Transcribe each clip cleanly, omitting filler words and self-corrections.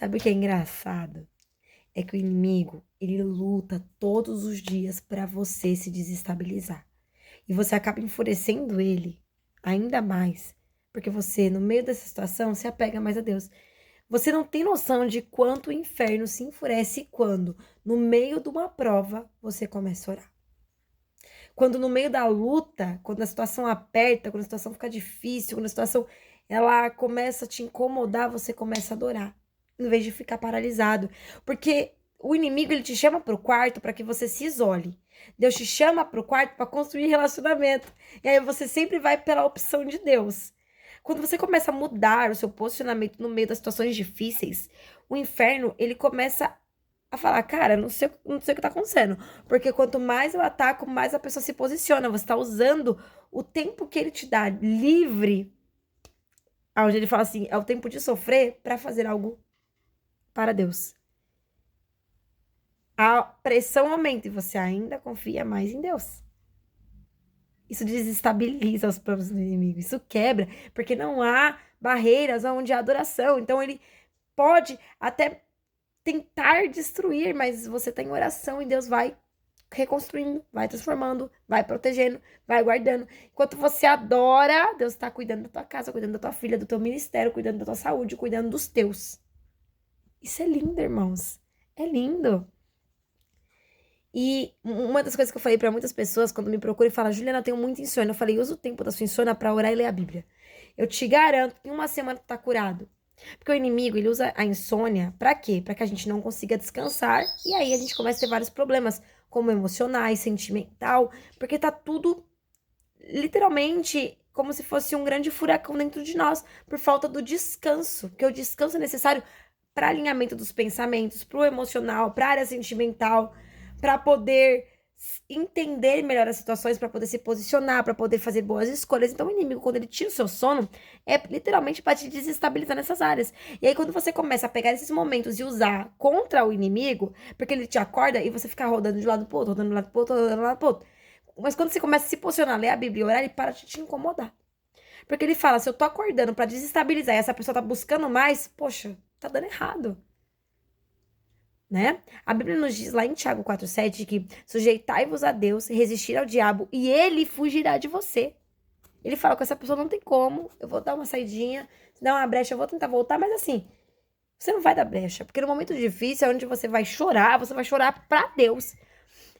Sabe o que é engraçado? É que o inimigo, ele luta todos os dias para você se desestabilizar. E você acaba enfurecendo ele ainda mais, porque você, no meio dessa situação, se apega mais a Deus. Você não tem noção de quanto o inferno se enfurece quando, no meio de uma prova, você começa a orar. Quando no meio da luta, quando a situação aperta, quando a situação fica difícil, quando a situação ela começa a te incomodar, você começa a adorar, em vez de ficar paralisado. Porque o inimigo ele te chama para o quarto para que você se isole. Deus te chama para o quarto para construir relacionamento. E aí você sempre vai pela opção de Deus. Quando você começa a mudar o seu posicionamento no meio das situações difíceis, o inferno ele começa a falar, cara, não sei o que tá acontecendo. Porque quanto mais eu ataco, mais a pessoa se posiciona. Você tá usando o tempo que ele te dá livre, onde ele fala assim, é o tempo de sofrer para fazer algo para Deus. A pressão aumenta e você ainda confia mais em Deus. Isso desestabiliza os planos do inimigo. Isso quebra, porque não há barreiras onde há adoração. Então ele pode até tentar destruir, mas você tá em oração e Deus vai reconstruindo, vai transformando, vai protegendo, vai guardando. Enquanto você adora, Deus está cuidando da tua casa, cuidando da tua filha, do teu ministério, cuidando da tua saúde, cuidando dos teus. Isso é lindo, irmãos. É lindo. E uma das coisas que eu falei pra muitas pessoas quando me procuram e falam, Juliana, eu tenho muita insônia. Eu falei, usa o tempo da sua insônia pra orar e ler a Bíblia. Eu te garanto que em uma semana tu tá curado. Porque o inimigo, ele usa a insônia pra quê? Pra que a gente não consiga descansar e aí a gente começa a ter vários problemas, como emocionais, sentimental, porque tá tudo literalmente como se fosse um grande furacão dentro de nós, por falta do descanso, porque o descanso é necessário para alinhamento dos pensamentos, para o emocional, para a área sentimental, para poder entender melhor as situações, para poder se posicionar, para poder fazer boas escolhas. Então, o inimigo, quando ele tira o seu sono, é literalmente para te desestabilizar nessas áreas. E aí, quando você começa a pegar esses momentos e usar contra o inimigo, porque ele te acorda e você fica rodando de lado pro outro, rodando de lado pro outro, rodando de lado pro outro. Mas quando você começa a se posicionar, ler a Bíblia e orar, ele para de te incomodar. Porque ele fala, se eu tô acordando pra desestabilizar e essa pessoa tá buscando mais, poxa, tá dando errado, né? A Bíblia nos diz lá em Tiago 4,7 que sujeitai-vos a Deus, resistir ao diabo e ele fugirá de você. Ele fala que essa pessoa não tem como, eu vou dar uma saidinha, se dar uma brecha, eu vou tentar voltar, mas assim, você não vai dar brecha, porque no momento difícil é onde você vai chorar pra Deus.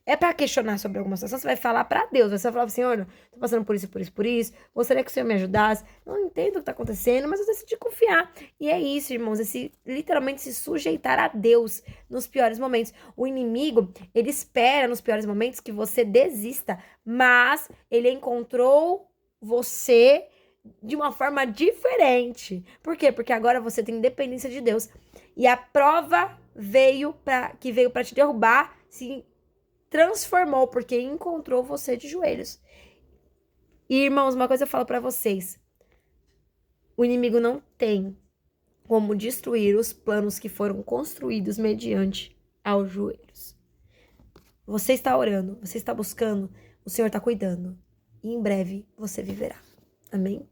É para questionar sobre alguma situação, você vai falar para Deus. Você vai falar assim: olha, tô passando por isso, por isso, por isso. Gostaria que o Senhor me ajudasse. Não entendo o que tá acontecendo, mas eu decidi confiar. E é isso, irmãos. Literalmente se sujeitar a Deus nos piores momentos. O inimigo, ele espera nos piores momentos que você desista, mas ele encontrou você de uma forma diferente. Por quê? Porque agora você tem dependência de Deus. E a prova que veio para te derrubar, se transformou porque encontrou você de joelhos. E, irmãos, uma coisa eu falo pra vocês: o inimigo não tem como destruir os planos que foram construídos mediante aos joelhos. Você está orando, você está buscando, o Senhor está cuidando. E em breve você viverá. Amém?